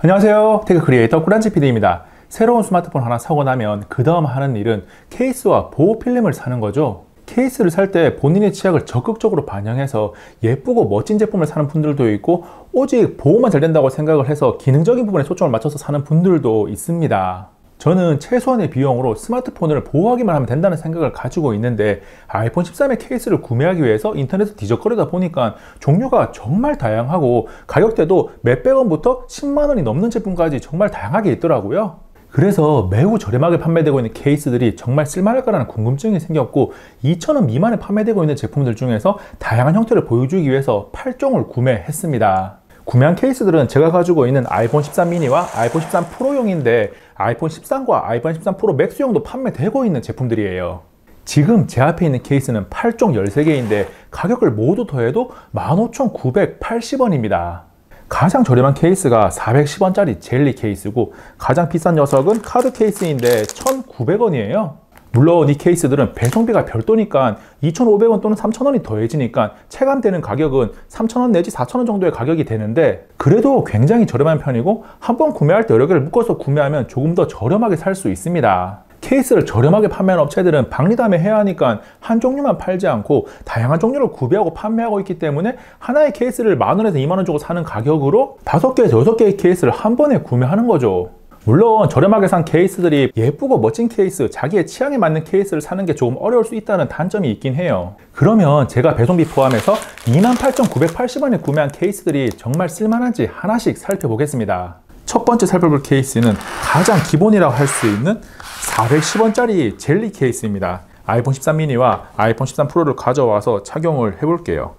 안녕하세요. 테크 크리에이터 꾸란지 PD입니다. 새로운 스마트폰 하나 사고 나면 그 다음 하는 일은 케이스와 보호 필름을 사는 거죠. 케이스를 살 때 본인의 취향을 적극적으로 반영해서 예쁘고 멋진 제품을 사는 분들도 있고, 오직 보호만 잘 된다고 생각을 해서 기능적인 부분에 초점을 맞춰서 사는 분들도 있습니다. 저는 최소한의 비용으로 스마트폰을 보호하기만 하면 된다는 생각을 가지고 있는데, 아이폰 13의 케이스를 구매하기 위해서 인터넷을 뒤적거리다 보니까 종류가 정말 다양하고 가격대도 몇백원부터 10만원이 넘는 제품까지 정말 다양하게 있더라고요. 그래서 매우 저렴하게 판매되고 있는 케이스들이 정말 쓸만할까라는 궁금증이 생겼고, 2,000원 미만에 판매되고 있는 제품들 중에서 다양한 형태를 보여주기 위해서 8종을 구매했습니다. 구매한 케이스들은 제가 가지고 있는 아이폰 13 미니와 아이폰 13 프로용인데, 아이폰 13과 아이폰 13 프로 맥스용도 판매되고 있는 제품들이에요. 지금 제 앞에 있는 케이스는 8종 13개인데 가격을 모두 더해도 15,980원입니다. 가장 저렴한 케이스가 410원짜리 젤리 케이스고, 가장 비싼 녀석은 카드 케이스인데 1,900원이에요. 물론 이 케이스들은 배송비가 별도니까 2,500원 또는 3,000원이 더해지니까 체감되는 가격은 3,000원 내지 4,000원 정도의 가격이 되는데, 그래도 굉장히 저렴한 편이고 한 번 구매할 때 여러 개를 묶어서 구매하면 조금 더 저렴하게 살 수 있습니다. 케이스를 저렴하게 판매하는 업체들은 박리담에 해야 하니까 한 종류만 팔지 않고 다양한 종류를 구비하고 판매하고 있기 때문에 하나의 케이스를 만원에서 2만원 주고 사는 가격으로 5개에서 6개의 케이스를 한 번에 구매하는 거죠. 물론 저렴하게 산 케이스들이 예쁘고 멋진 케이스, 자기의 취향에 맞는 케이스를 사는 게 조금 어려울 수 있다는 단점이 있긴 해요. 그러면 제가 배송비 포함해서 28,980원에 구매한 케이스들이 정말 쓸만한지 하나씩 살펴보겠습니다. 첫 번째 살펴볼 케이스는 가장 기본이라고 할 수 있는 410원짜리 젤리 케이스입니다. 아이폰 13 미니와 아이폰 13 프로를 가져와서 착용을 해볼게요.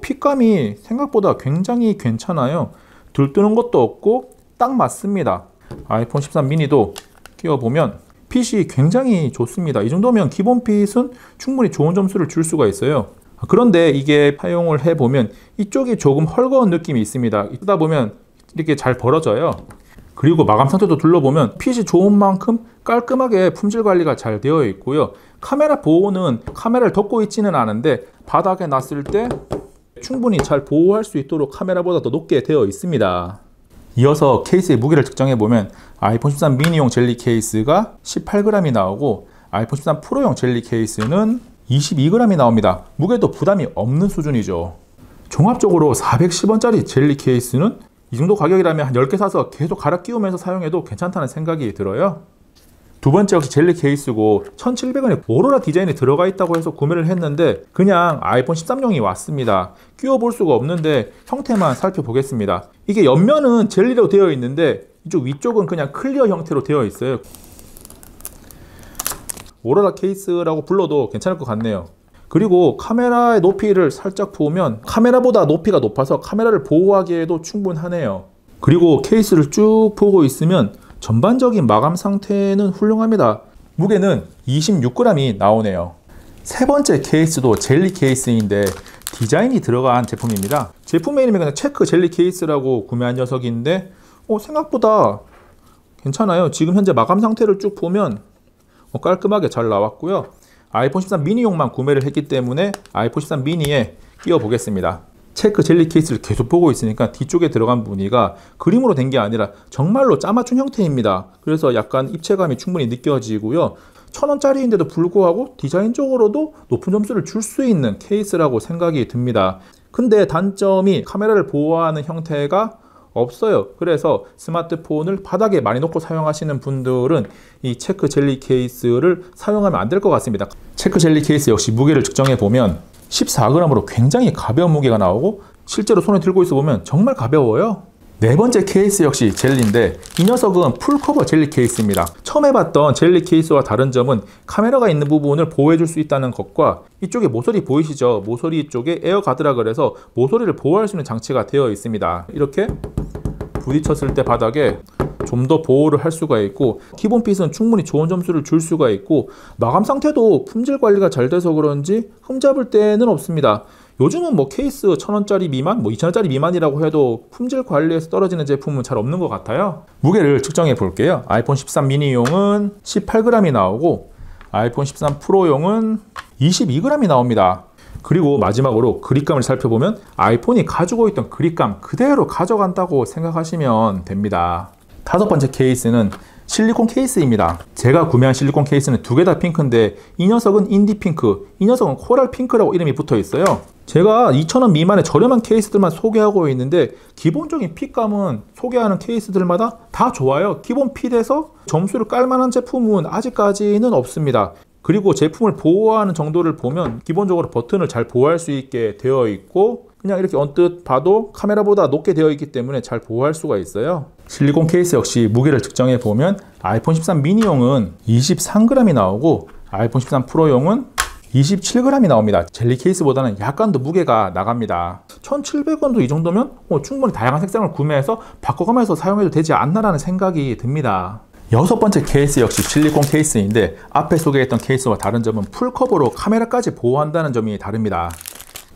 핏감이 생각보다 굉장히 괜찮아요. 들뜨는 것도 없고 딱 맞습니다. 아이폰 13 미니도 끼워보면 핏이 굉장히 좋습니다. 이 정도면 기본 핏은 충분히 좋은 점수를 줄 수가 있어요. 그런데 이게 사용을 해보면 이쪽이 조금 헐거운 느낌이 있습니다. 쓰다 보면 이렇게 잘 벌어져요. 그리고 마감 상태도 둘러보면 핏이 좋은 만큼 깔끔하게 품질 관리가 잘 되어 있고요. 카메라 보호는 카메라를 덮고 있지는 않은데 바닥에 놨을 때 충분히 잘 보호할 수 있도록 카메라보다 더 높게 되어 있습니다. 이어서 케이스의 무게를 측정해보면 아이폰 13 미니용 젤리 케이스가 18g이 나오고, 아이폰 13 프로용 젤리 케이스는 22g이 나옵니다. 무게도 부담이 없는 수준이죠. 종합적으로 410원짜리 젤리 케이스는 이 정도 가격이라면 한 10개 사서 계속 갈아 끼우면서 사용해도 괜찮다는 생각이 들어요. 두 번째 역시 젤리 케이스고 1,700원에 오로라 디자인이 들어가 있다고 해서 구매를 했는데 그냥 아이폰 13용이 왔습니다. 끼워볼 수가 없는데 형태만 살펴보겠습니다. 이게 옆면은 젤리로 되어 있는데 이쪽 위쪽은 그냥 클리어 형태로 되어 있어요. 오로라 케이스라고 불러도 괜찮을 것 같네요. 그리고 카메라의 높이를 살짝 보면 카메라보다 높이가 높아서 카메라를 보호하기에도 충분하네요. 그리고 케이스를 쭉 보고 있으면 전반적인 마감 상태는 훌륭합니다. 무게는 26g이 나오네요. 세 번째 케이스도 젤리 케이스인데 디자인이 들어간 제품입니다. 제품의 이름이 그냥 체크 젤리 케이스라고 구매한 녀석인데 생각보다 괜찮아요. 지금 현재 마감 상태를 쭉 보면 깔끔하게 잘 나왔고요. 아이폰 13 미니용만 구매를 했기 때문에 아이폰 13 미니에 끼워 보겠습니다. 체크 젤리 케이스를 계속 보고 있으니까 뒤쪽에 들어간 무늬가 그림으로 된 게 아니라 정말로 짜맞춘 형태입니다. 그래서 약간 입체감이 충분히 느껴지고요. 1,000원짜리인데도 불구하고 디자인적으로도 높은 점수를 줄 수 있는 케이스라고 생각이 듭니다. 근데 단점이 카메라를 보호하는 형태가 없어요. 그래서 스마트폰을 바닥에 많이 놓고 사용하시는 분들은 이 체크 젤리 케이스를 사용하면 안 될 것 같습니다. 체크 젤리 케이스 역시 무게를 측정해 보면 14g으로 굉장히 가벼운 무게가 나오고, 실제로 손에 들고 있어 보면 정말 가벼워요. 네 번째 케이스 역시 젤리인데 이 녀석은 풀커버 젤리 케이스입니다. 처음 해봤던 젤리 케이스와 다른 점은 카메라가 있는 부분을 보호해 줄 수 있다는 것과, 이쪽에 모서리 보이시죠? 모서리 쪽에 에어 가드라 그래서 모서리를 보호할 수 있는 장치가 되어 있습니다. 이렇게 부딪혔을 때 바닥에 좀 더 보호를 할 수가 있고, 기본 핏은 충분히 좋은 점수를 줄 수가 있고, 마감 상태도 품질 관리가 잘 돼서 그런지 흠잡을 때는 없습니다. 요즘은 케이스 1,000원짜리 미만, 2,000원짜리 미만이라고 해도 품질 관리에서 떨어지는 제품은 잘 없는 것 같아요. 무게를 측정해 볼게요. 아이폰 13 미니용은 18g이 나오고 아이폰 13 프로용은 22g이 나옵니다. 그리고 마지막으로 그립감을 살펴보면 아이폰이 가지고 있던 그립감 그대로 가져간다고 생각하시면 됩니다. 다섯 번째 케이스는 실리콘 케이스입니다. 제가 구매한 실리콘 케이스는 두 개 다 핑크인데 이 녀석은 인디 핑크, 이 녀석은 코랄 핑크라고 이름이 붙어 있어요. 제가 2,000원 미만의 저렴한 케이스들만 소개하고 있는데 기본적인 핏감은 소개하는 케이스들마다 다 좋아요. 기본 핏에서 점수를 깔 만한 제품은 아직까지는 없습니다. 그리고 제품을 보호하는 정도를 보면 기본적으로 버튼을 잘 보호할 수 있게 되어 있고 그냥 이렇게 언뜻 봐도 카메라보다 높게 되어 있기 때문에 잘 보호할 수가 있어요. 실리콘 케이스 역시 무게를 측정해 보면 아이폰 13 미니용은 23g이 나오고 아이폰 13 프로용은 27g이 나옵니다. 젤리 케이스보다는 약간 더 무게가 나갑니다. 1,700원도 이 정도면 충분히 다양한 색상을 구매해서 바꿔가면서 사용해도 되지 않나라는 생각이 듭니다. 여섯 번째 케이스 역시 실리콘 케이스인데 앞에 소개했던 케이스와 다른 점은 풀커버로 카메라까지 보호한다는 점이 다릅니다.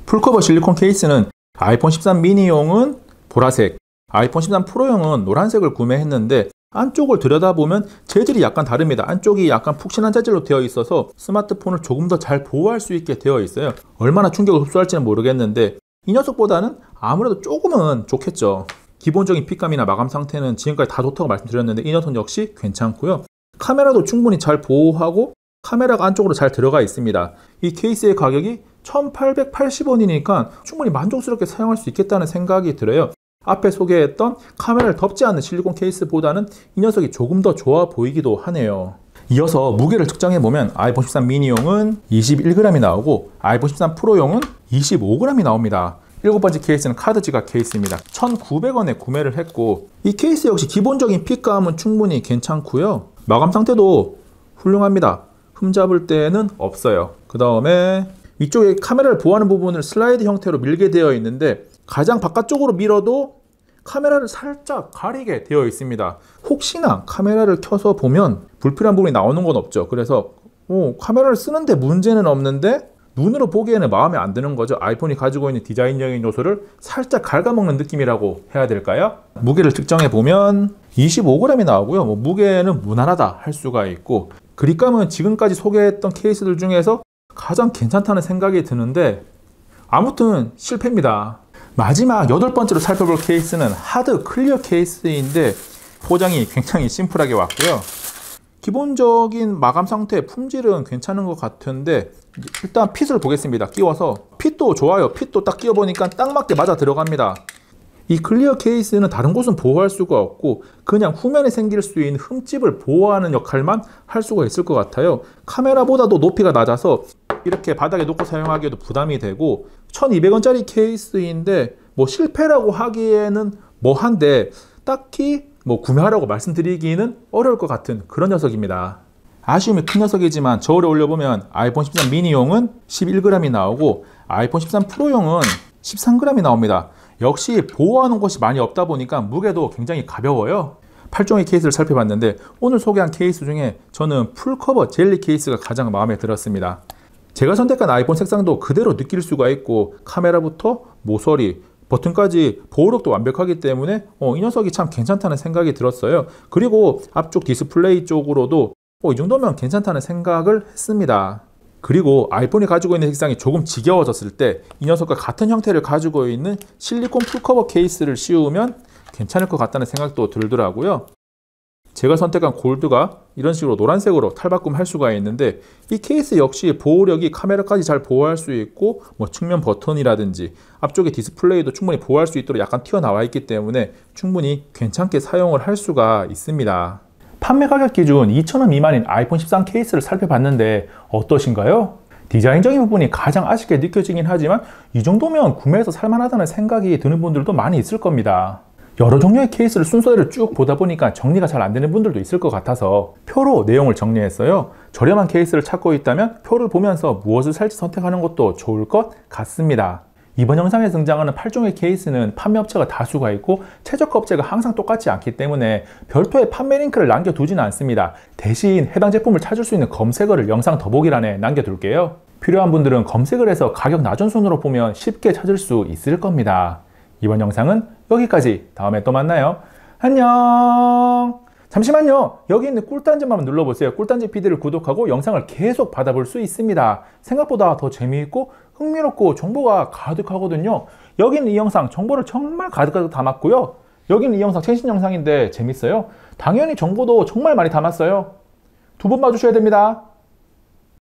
풀커버 실리콘 케이스는 아이폰 13 미니용은 보라색, 아이폰 13 프로용은 노란색을 구매했는데 안쪽을 들여다보면 재질이 약간 다릅니다. 안쪽이 약간 푹신한 재질로 되어 있어서 스마트폰을 조금 더 잘 보호할 수 있게 되어 있어요. 얼마나 충격을 흡수할지는 모르겠는데 이 녀석보다는 아무래도 조금은 좋겠죠. 기본적인 핏감이나 마감 상태는 지금까지 다 좋다고 말씀드렸는데 이 녀석 역시 괜찮고요. 카메라도 충분히 잘 보호하고 카메라가 안쪽으로 잘 들어가 있습니다. 이 케이스의 가격이 1,880원이니까 충분히 만족스럽게 사용할 수 있겠다는 생각이 들어요. 앞에 소개했던 카메라를 덮지 않는 실리콘 케이스보다는 이 녀석이 조금 더 좋아 보이기도 하네요. 이어서 무게를 측정해보면 아이폰 13 미니용은 21g이 나오고 아이폰 13 프로용은 25g이 나옵니다. 일곱 번째 케이스는 카드 지갑 케이스입니다. 1,900원에 구매를 했고 이 케이스 역시 기본적인 핏감은 충분히 괜찮고요. 마감 상태도 훌륭합니다. 흠잡을 때는 없어요. 그 다음에 위쪽에 카메라를 보호하는 부분을 슬라이드 형태로 밀게 되어 있는데 가장 바깥쪽으로 밀어도 카메라를 살짝 가리게 되어 있습니다. 혹시나 카메라를 켜서 보면 불필요한 부분이 나오는 건 없죠. 그래서 카메라를 쓰는데 문제는 없는데 눈으로 보기에는 마음에 안 드는 거죠. 아이폰이 가지고 있는 디자인적인 요소를 살짝 갉아먹는 느낌이라고 해야 될까요? 무게를 측정해 보면 25g이 나오고요. 무게는 무난하다 할 수가 있고 그립감은 지금까지 소개했던 케이스들 중에서 가장 괜찮다는 생각이 드는데 아무튼 실패입니다. 마지막 여덟 번째로 살펴볼 케이스는 하드 클리어 케이스인데 포장이 굉장히 심플하게 왔고요. 기본적인 마감 상태, 품질은 괜찮은 것 같은데 일단 핏을 보겠습니다. 끼워서 핏도 좋아요. 핏도 딱 끼워보니까 딱 맞게 맞아 들어갑니다. 이 클리어 케이스는 다른 곳은 보호할 수가 없고 그냥 후면에 생길 수 있는 흠집을 보호하는 역할만 할 수가 있을 것 같아요. 카메라보다도 높이가 낮아서 이렇게 바닥에 놓고 사용하기에도 부담이 되고 1,200원짜리 케이스인데 실패라고 하기에는 한데 딱히 구매하라고 말씀드리기는 어려울 것 같은 그런 녀석입니다. 아쉬움이 큰 녀석이지만 저울에 올려보면 아이폰 13 미니용은 11g이 나오고 아이폰 13 프로용은 13g이 나옵니다. 역시 보호하는 곳이 많이 없다 보니까 무게도 굉장히 가벼워요. 8종의 케이스를 살펴봤는데 오늘 소개한 케이스 중에 저는 풀커버 젤리 케이스가 가장 마음에 들었습니다. 제가 선택한 아이폰 색상도 그대로 느낄 수가 있고 카메라부터 모서리, 버튼까지 보호력도 완벽하기 때문에 이 녀석이 참 괜찮다는 생각이 들었어요. 그리고 앞쪽 디스플레이 쪽으로도 이 정도면 괜찮다는 생각을 했습니다. 그리고 아이폰이 가지고 있는 색상이 조금 지겨워졌을 때 이 녀석과 같은 형태를 가지고 있는 실리콘 풀커버 케이스를 씌우면 괜찮을 것 같다는 생각도 들더라고요. 제가 선택한 골드가 이런 식으로 노란색으로 탈바꿈할 수가 있는데 이 케이스 역시 보호력이 카메라까지 잘 보호할 수 있고 측면 버튼이라든지 앞쪽에 디스플레이도 충분히 보호할 수 있도록 약간 튀어나와 있기 때문에 충분히 괜찮게 사용을 할 수가 있습니다. 판매 가격 기준 2,000원 미만인 아이폰 13 케이스를 살펴봤는데 어떠신가요? 디자인적인 부분이 가장 아쉽게 느껴지긴 하지만 이 정도면 구매해서 살만하다는 생각이 드는 분들도 많이 있을 겁니다. 여러 종류의 케이스를 순서대로 쭉 보다 보니까 정리가 잘 안 되는 분들도 있을 것 같아서 표로 내용을 정리했어요. 저렴한 케이스를 찾고 있다면 표를 보면서 무엇을 살지 선택하는 것도 좋을 것 같습니다. 이번 영상에 등장하는 8종의 케이스는 판매업체가 다수가 있고 최저가 업체가 항상 똑같지 않기 때문에 별도의 판매 링크를 남겨두지는 않습니다. 대신 해당 제품을 찾을 수 있는 검색어를 영상 더보기란에 남겨둘게요. 필요한 분들은 검색을 해서 가격 낮은 순으로 보면 쉽게 찾을 수 있을 겁니다. 이번 영상은 여기까지. 다음에 또 만나요. 안녕. 잠시만요. 여기 있는 꿀단지만 눌러보세요. 꿀단지 PD를 구독하고 영상을 계속 받아볼 수 있습니다. 생각보다 더 재미있고 흥미롭고 정보가 가득하거든요. 여기는 이 영상 정보를 정말 가득가득 담았고요. 여기는 이 영상 최신 영상인데 재밌어요. 당연히 정보도 정말 많이 담았어요. 두 번 봐주셔야 됩니다.